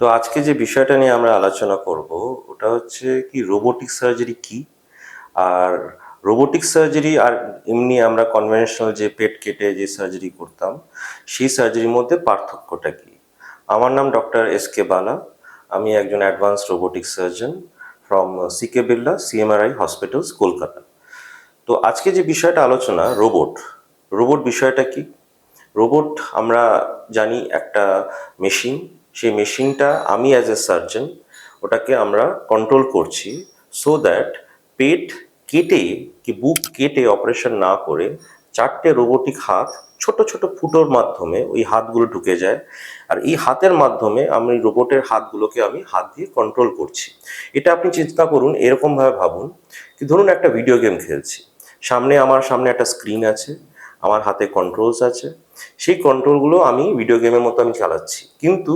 তো আজকে যে বিষয়টা নিয়ে আমরা আলোচনা করব ওটা হচ্ছে কি রোবোটিক সার্জারি কি, আর রোবোটিক সার্জারি আর এমনি আমরা কনভেনশনাল যে পেট কেটে যে সার্জারি করতাম সেই সার্জারির মধ্যে পার্থক্যটা কি। আমার নাম ডক্টর এস কে বালা। আমি একজন advance robotic surgeon from CK Birla CMRI hospitals, Kolkata. তো আজকে যে বিষয়টা আলোচনা রোবট, রোবট বিষয়টা কি। রোবট আমরা জানি একটা মেশিন। সেই মেশিনটা আমি অ্যাজ এ সার্জন ওটাকে আমরা কন্ট্রোল করছি সো দ্যাট পেট কেটে কি বুক কেটে অপারেশন না করে চারটে রোবোটিক হাত ছোট ছোট ফুটোর মাধ্যমে ওই হাতগুলো ঢুকে যায়। আর এই হাতের মাধ্যমে আমি রোবটের হাতগুলোকে আমি হাত দিয়ে কন্ট্রোল করছি। এটা আপনি চিন্তা করুন, এরকমভাবে ভাবুন কি ধরুন একটা ভিডিও গেম খেলছি, আমার সামনে একটা স্ক্রিন আছে, আমার হাতে কন্ট্রোলস আছে, সেই কন্ট্রোলগুলো আমি ভিডিও গেমের মতো আমি চালাচ্ছি, কিন্তু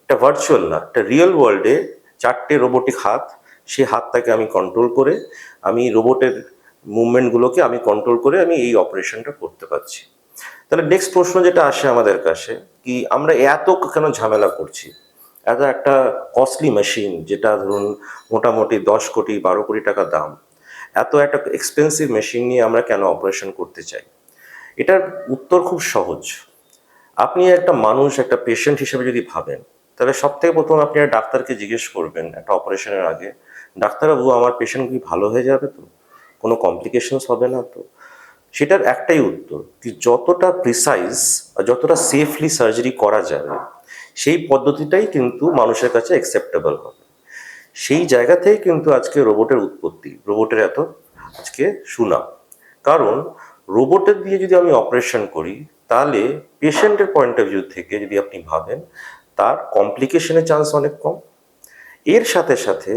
এটা ভার্চুয়াল না, এটা রিয়েল ওয়ার্ল্ডে চারটে রোবোটিক হাত, সেই হাতটাকে আমি কন্ট্রোল করে আমি রোবটের মুভমেন্টগুলোকে আমি কন্ট্রোল করে আমি এই অপারেশনটা করতে পারছি। তাহলে নেক্সট প্রশ্ন যেটা আসে আমাদের কাছে কি আমরা এত কেন ঝামেলা করছি, এত একটা কস্টলি মেশিন যেটা ধরুন মোটামুটি 10 কোটি 12 কোটি টাকা দাম, এত একটা এক্সপেন্সিভ মেশিন নিয়ে আমরা কেন অপারেশন করতে চাই। এটার উত্তর খুব সহজ। আপনি একটা মানুষ, একটা পেশেন্ট হিসেবে যদি ভাবেন, তাহলে সব থেকে প্রথম আপনি একটা ডাক্তারকে জিজ্ঞেস করবেন একটা অপারেশনের আগে, ডাক্তারবাবু আমার পেশেন্ট কি ভালো হয়ে যাবে তো, কোনো কমপ্লিকেশনস হবে না তো। সেটার একটাই উত্তর কি যতটা প্রিসাইজ আর যতটা সেফলি সার্জারি করা যাবে সেই পদ্ধতিটাই কিন্তু মানুষের কাছে অ্যাকসেপ্টেবল হবে। সেই জায়গা থেকে কিন্তু আজকে রোবটের উৎপত্তি, রোবটের এত আজকে সুনাম। কারণ রোবটের দিয়ে যদি আমি অপারেশন করি তাহলে পেশেন্টের পয়েন্ট অফ ভিউ থেকে যদি আপনি ভাবেন তার কমপ্লিকেশনের চান্স অনেক কম। এর সাথে সাথে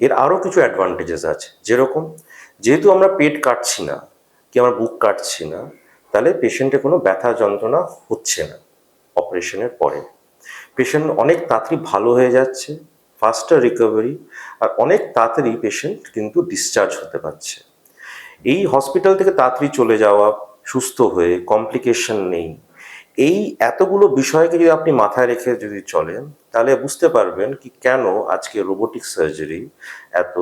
এর আরও কিছু অ্যাডভান্টেজেস আছে, যেরকম যেহেতু আমরা পেট কাটছি না কি আমরা বুক কাটছি না, তাহলে পেশেন্টের কোনো ব্যথা যন্ত্রণা হচ্ছে না। অপারেশনের পরে পেশেন্ট অনেক তাড়াতাড়ি ভালো হয়ে যাচ্ছে, ফাস্টার রিকভারি, আর অনেক তাড়াতাড়ি পেশেন্ট কিন্তু ডিসচার্জ হতে পারছে। এই হসপিটাল থেকে তাড়াতাড়ি চলে যাওয়া, সুস্থ হয়ে কমপ্লিকেশন নেই, এই এতগুলো বিষয়কে যদি আপনি মাথায় রেখে যদি চলেন তাহলে বুঝতে পারবেন কি কেন আজকে রোবোটিক সার্জারি এত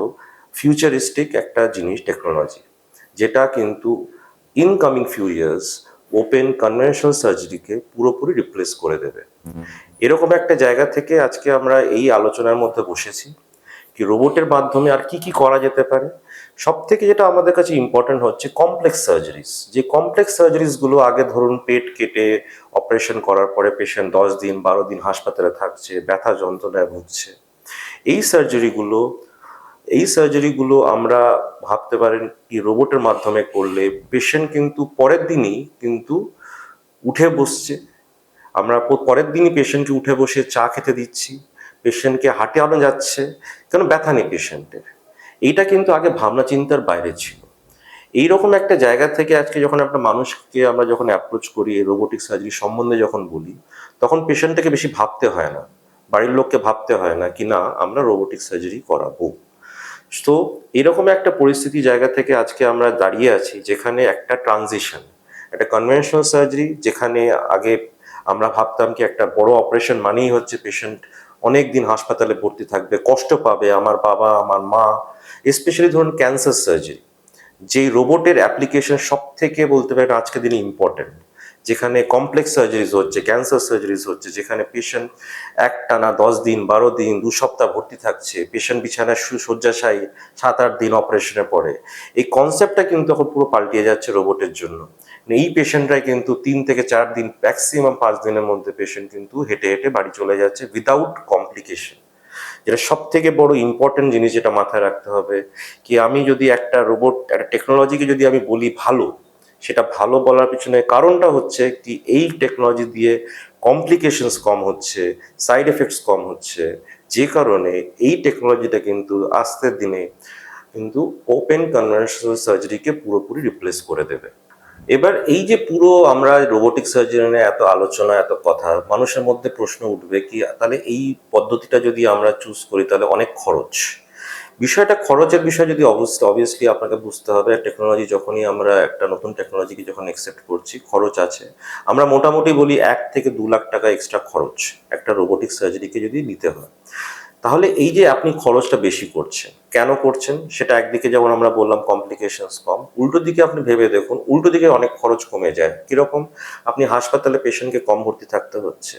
ফিউচারিস্টিক একটা জিনিস, টেকনোলজি, যেটা কিন্তু incoming few years open conventional সার্জারিকে পুরোপুরি রিপ্লেস করে দেবে। এরকম একটা জায়গা থেকে আজকে আমরা এই আলোচনার মধ্যে বসেছি কি রোবটের মাধ্যমে আর কি কি করা যেতে পারে। সব থেকে যেটা আমাদের কাছে ইম্পর্টেন্ট হচ্ছে কমপ্লেক্স সার্জারিজ। যে কমপ্লেক্স সার্জারিজগুলো আগে ধরুন পেট কেটে অপারেশন করার পরে পেশেন্ট 10 দিন 12 দিন হাসপাতালে থাকছে, ব্যথা যন্ত্রণায় ভুগছে, এই সার্জারিগুলো এই সার্জারিগুলো আমরা ভাবতে পারেন কি রোবটের মাধ্যমে করলে পেশেন্ট কিন্তু পরের দিনই কিন্তু উঠে বসছে। আমরা পরের দিনই পেশেন্টকে উঠে বসে চা খেতে দিচ্ছি, পেশেন্টকে হাঁটানো যাচ্ছে, কেন ব্যথা নেই পেশেন্টের। এইটা কিন্তু আগে ভাবনা চিন্তার বাইরে ছিল। এইরকম একটা জায়গা থেকে আজকে যখন একটা মানুষকে আমরা যখন অ্যাপ্রোচ করি এই রোবোটিক সার্জারি সম্বন্ধে যখন বলি, তখন পেশেন্টটাকে বেশি ভাবতে হয় না, বাড়ির লোককে ভাবতে হয় না কি না আমরা রোবোটিক সার্জারি করাবো। তো এরকম একটা পরিস্থিতি জায়গা থেকে আজকে আমরা দাঁড়িয়ে আছি যেখানে একটা ট্রানজিশন, একটা কনভেনশনাল সার্জারি যেখানে আগে আমরা ভাবতাম কি একটা বড় অপারেশন মানেই হচ্ছে পেশেন্ট অনেক দিন হাসপাতালে ভর্তি থাকবে, কষ্ট পাবে, আমার বাবা আমার মা, স্পেশালি ধরুন ক্যান্সার সার্জারি, যেই রোবটের অ্যাপ্লিকেশন সব থেকে বলতে পারেন আজকের দিনে ইম্পর্টেন্ট, যেখানে কমপ্লেক্স সার্জারিজ হচ্ছে, ক্যান্সার সার্জারিজ হচ্ছে, যেখানে পেশেন্ট একটানা 10 দিন 12 দিন 2 সপ্তাহ ভর্তি থাকছে, পেশেন্ট বিছানায় শয্যাশায়ী 7 8 দিন অপারেশনের পরে। এই কনসেপ্টটা কিন্তু এখন পুরো পাল্টিয়ে যাচ্ছে রোবটের জন্য। এই পেশেন্টরাই কিন্তু 3 থেকে 4 দিন, ম্যাক্সিমাম 5 দিনের মধ্যে পেশেন্ট কিন্তু হেঁটে হেঁটে বাড়ি চলে যাচ্ছে উইদাউট কমপ্লিকেশন। যেটা সব থেকে বড় ইম্পর্টেন্ট জিনিস যেটা মাথায় রাখতে হবে কি আমি যদি একটা রোবট একটা টেকনোলজিকে যদি আমি বলি ভালো, সেটা ভালো বলার পিছনে কারণটা হচ্ছে কি এই টেকনোলজি দিয়ে কমপ্লিকেশনস কম হচ্ছে, সাইড এফেক্টস কম হচ্ছে, যে কারণে এই টেকনোলজিটা কিন্তু আস্তের দিনে কিন্তু ওপেন কনভেনশনাল সার্জারিকে পুরোপুরি রিপ্লেস করে দেবে। এবার এই যে পুরো আমরা রোবোটিক সার্জারি নিয়ে এত আলোচনা এত কথা, মানুষের মধ্যে প্রশ্ন উঠবে কি তাহলে এই পদ্ধতিটা যদি আমরা চুজ করি তাহলে অনেক খরচ, বিষয়টা খরচের বিষয় যদি অবভিয়াসলি আপনাকে বুঝতে হবে, টেকনোলজি যখনই আমরা একটা নতুন টেকনোলজিকে যখন অ্যাকসেপ্ট করছি খরচ আছে। আমরা মোটামুটি বলি 1 থেকে 2 লাখ টাকা এক্সট্রা খরচ একটা রোবোটিক সার্জারিকে যদি নিতে হয়। তাহলে এই যে আপনি খরচটা বেশি করছেন, কেন করছেন? সেটা একদিকে যেমন আমরা বললাম কমপ্লিকেশনস কম, উল্টো দিকে আপনি ভেবে দেখুন উল্টো দিকে অনেক খরচ কমে যায়। কিরকম? আপনি হাসপাতালে পেশেন্টকে কম ভর্তি থাকতে হচ্ছে,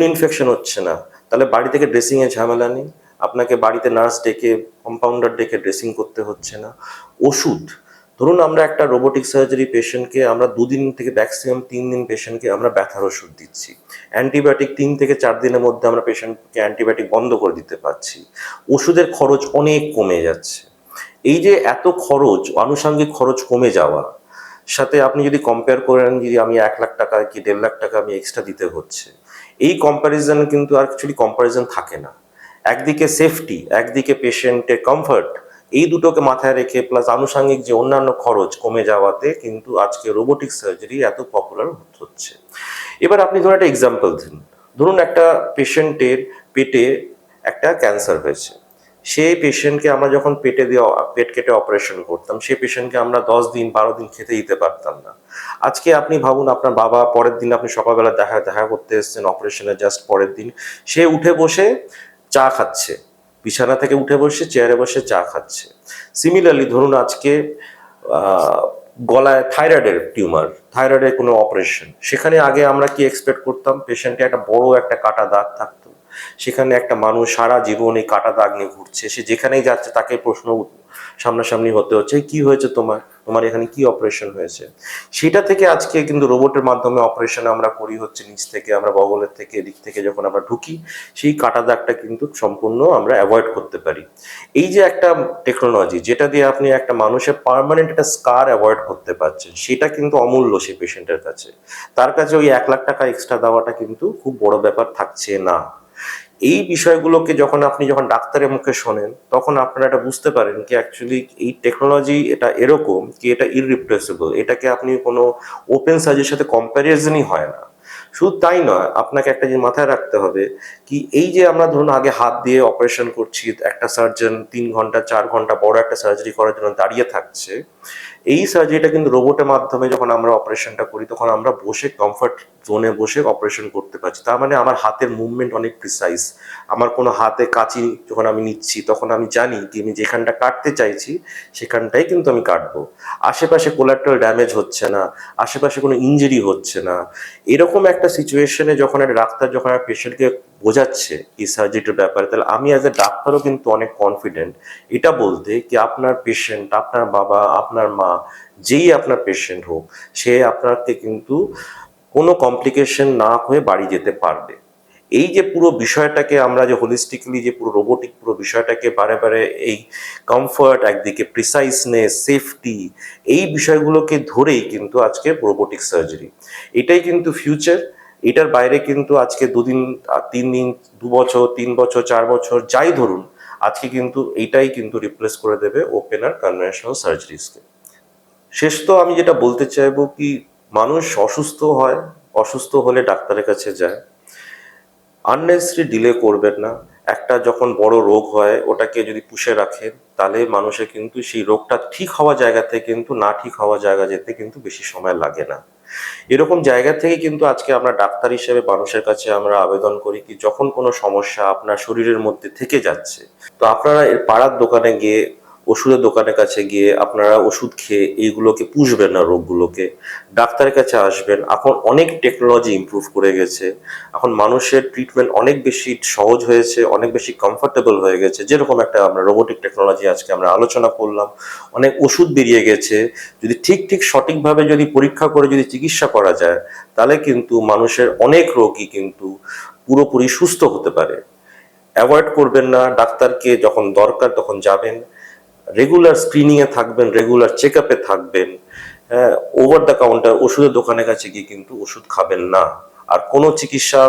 ইনফেকশন হচ্ছে না, তাহলে বাড়ি থেকে ড্রেসিংয়ে ঝামেলা নেই, আপনাকে বাড়িতে নার্স ডেকে কম্পাউন্ডার ডেকে ড্রেসিং করতে হচ্ছে না। ওষুধ, ধরুন আমরা একটা রোবোটিক সার্জারি পেশেন্টকে আমরা 2 দিন থেকে ম্যাক্সিমাম 3 দিন পেশেন্টকে আমরা ব্যথার ওষুধ দিচ্ছি, অ্যান্টিবায়োটিক 3 থেকে 4 দিনের মধ্যে আমরা পেশেন্টকে অ্যান্টিবায়োটিক বন্ধ করে দিতে পারছি, ওষুধের খরচ অনেক কমে যাচ্ছে। এই যে এত খরচ, আনুষঙ্গিক খরচ কমে যাওয়া সাথে আপনি যদি কম্পেয়ার করেন, যদি আমি 1 লাখ টাকা কি 1.5 লাখ টাকা আমি এক্সট্রা দিতে হচ্ছে, এই কম্প্যারিজন কিন্তু আর অ্যাকচুয়ালি কম্প্যারিজন থাকে না। একদিকে সেফটি, একদিকে পেশেন্টের কমফর্ট, এই দুটোকে মাথায় রেখে প্লাস আনুষঙ্গিক যে অন্যান্য খরচ কমে যাওয়াতে কিন্তু আজকে রোবোটিক সার্জারি এত পপুলার হচ্ছে। এবার আপনি ধরুন একটা এক্সাম্পল দিন, ধরুন একটা পেশেন্টের পেটে একটা ক্যান্সার হয়েছে, সেই পেশেন্টকে আমরা যখন পেট কেটে অপারেশন করতাম, সেই পেশেন্টকে আমরা 10 দিন 12 দিন খেতে দিতে পারতাম না। আজকে আপনি ভাবুন, আপনার বাবা পরের দিন আপনি সকালবেলা দেখা করতে এসেছেন অপারেশনের জাস্ট পরের দিন, সে উঠে বসে চা খাচ্ছে, বিছানা থেকে উঠে বসে চেয়ারে বসে চা খাচ্ছে। সিমিলারলি ধরুন আজকে গলায় থাইরয়েডের টিউমার, থাইরয়েডের কোনো অপারেশন, সেখানে আগে আমরা কি এক্সপেক্ট করতাম? পেশেন্টে একটা বড় একটা কাটা দাগ থাকতো, সেখানে একটা মানুষ সারা জীবন এই কাটা দাগ নিয়ে ঘুরছে, সে যেখানেই যাচ্ছে তাকে প্রশ্ন সামনাসামনি হতে হচ্ছে, কি হয়েছে তোমার, তোমার এখানে কি অপারেশন হয়েছে? সেটা থেকে আজকে কিন্তু রোবটের মাধ্যমে অপারেশন আমরা করি হচ্ছে নিচ থেকে, আমরা বগলের থেকে এদিক থেকে যখন আমরা ঢুকি, সেই কাটা দাগটা কিন্তু সম্পূর্ণ আমরা অ্যাভয়েড করতে পারি। এই যে একটা টেকনোলজি যেটা দিয়ে আপনি একটা মানুষের পার্মানেন্ট একটা স্কার অ্যাভয়েড করতে পারছেন, সেটা কিন্তু অমূল্য সেই পেশেন্টের কাছে। তার কাছে ওই 1 লাখ টাকা এক্সট্রা দেওয়াটা কিন্তু খুব বড় ব্যাপার থাকছে না। এই বিষয়গুলোকে যখন ডাক্তারের মুখে শোনেন, তখন আপনারা এটা বুঝতে পারেন কি অ্যাকচুয়ালি এই টেকনোলজি এটা এরকম কি এটা ইররিপ্লেসেবল, এটাকে আপনি কোনো ওপেন সার্জারির সাথে কম্প্যারিজনই হয় না। শুধু তাই নয়, আপনাকে একটা জিনিস মাথায় রাখতে হবে কি, এই যে আমরা ধরুন আগে হাত দিয়ে অপারেশন করছি, একটা সার্জন 3 ঘন্টা 4 ঘন্টা বড় একটা সার্জারি করার জন্য দাঁড়িয়ে থাকছে, এই সার্জারিটা কিন্তু রোবটের মাধ্যমে যখন আমরা অপারেশনটা করি তখন আমরা বসে কমফর্ট জোনে বসে অপারেশন করতে পারছি। তার মানে আমার হাতের মুভমেন্ট অনেক প্রিসাইজ, আমার কোনো হাতে কাঁচি যখন আমি নিচ্ছি তখন আমি জানি কি আমি যেখানটা কাটতে চাইছি সেখানটাই কিন্তু আমি কাটবো, আশেপাশে কোলাটারাল ড্যামেজ হচ্ছে না, আশেপাশে কোনো ইনজুরি হচ্ছে না। এরকম একটা সিচুয়েশনে যখন একটা ডাক্তার যখন একটা পেশেন্টকে বোঝাচ্ছে এই সার্জারিটার ব্যাপারে, তাহলে আমি অ্যাজ এ ডাক্তারও কিন্তু অনেক কনফিডেন্ট এটা বলতে কি আপনার পেশেন্ট, আপনার বাবা, আপনার মা, যেই আপনার পেশেন্ট হোক, সে আপনাকে কিন্তু কোনো কমপ্লিকেশন না হয়ে বাড়ি যেতে পারবে। এই যে পুরো বিষয়টাকে আমরা যে হোলিস্টিকলি যে পুরো রোবোটিক পুরো বিষয়টাকে বারে বারে এই কমফর্ট, একদিকে প্রিসাইসনেস, সেফটি, এই বিষয়গুলোকে ধরেই কিন্তু আজকে রোবোটিক সার্জারি, এটাই কিন্তু ফিউচার। এটার বাইরে কিন্তু আজকে 2 দিন 3 দিন 2 বছর 3 বছর 4 বছর যাই ধরুন, আজকে কিন্তু এইটাই কিন্তু রিপ্লেস করে দেবে ওপেন আর কনভেনশনাল সার্জারিসকে। শেষ তো আমি যেটা বলতে চাইবো কি, মানুষ অসুস্থ হয়, অসুস্থ হলে ডাক্তারের কাছে যায়, আননেসেসারি ডিলে করবেন না। একটা যখন বড় রোগ হয় ওটাকে যদি পুষে রাখেন, তাহলে মানুষের কিন্তু সেই রোগটা ঠিক হওয়া জায়গা থেকে কিন্তু না ঠিক হওয়া জায়গা যেতে কিন্তু বেশি সময় লাগে না। এরকম জায়গা থেকে কিন্তু আজকে আমরা ডাক্তার হিসেবে মানুষের কাছে আমরা আবেদন করি কি, যখন কোনো সমস্যা আপনার শরীরের মধ্যে থেকে যাচ্ছে, তো আপনারা এর পাড়ার দোকানে গিয়ে, ওষুধের দোকানের কাছে গিয়ে আপনারা ওষুধ খেয়ে এইগুলোকে পুষবেন না, রোগগুলোকে ডাক্তারের কাছে আসবেন। এখন অনেক টেকনোলজি ইমপ্রুভ করে গেছে, এখন মানুষের ট্রিটমেন্ট অনেক বেশি সহজ হয়েছে, অনেক বেশি কমফোর্টেবল হয়ে গেছে। যেরকম একটা আমরা রোবোটিক টেকনোলজি আজকে আমরা আলোচনা করলাম, অনেক ওষুধ বেরিয়ে গেছে, যদি ঠিক ঠিক সঠিকভাবে যদি পরীক্ষা করে যদি চিকিৎসা করা যায়, তাহলে কিন্তু মানুষের অনেক রোগী কিন্তু পুরোপুরি সুস্থ হতে পারে। অ্যাভয়েড করবেন না, ডাক্তারকে যখন দরকার তখন যাবেন, রেগুলার স্ক্রিনিংয়ে থাকবেন, রেগুলার চেক আপে থাকবেন। হ্যাঁ, ওভার দ্য কাউন্টার ওষুধের দোকানের কাছে গিয়ে কিন্তু ওষুধ খাবেন না। আর কোনো চিকিৎসা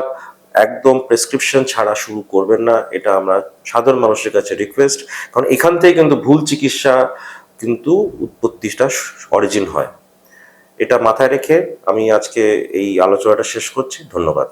একদম প্রেসক্রিপশন ছাড়া শুরু করবেন না, এটা আমরা সাধারণ মানুষের কাছে রিকোয়েস্ট। কারণ এখান থেকে কিন্তু ভুল চিকিৎসা কিন্তু উৎপত্তিটা অরিজিন হয়। এটা মাথায় রেখে আমি আজকে এই আলোচনাটা শেষ করছি। ধন্যবাদ।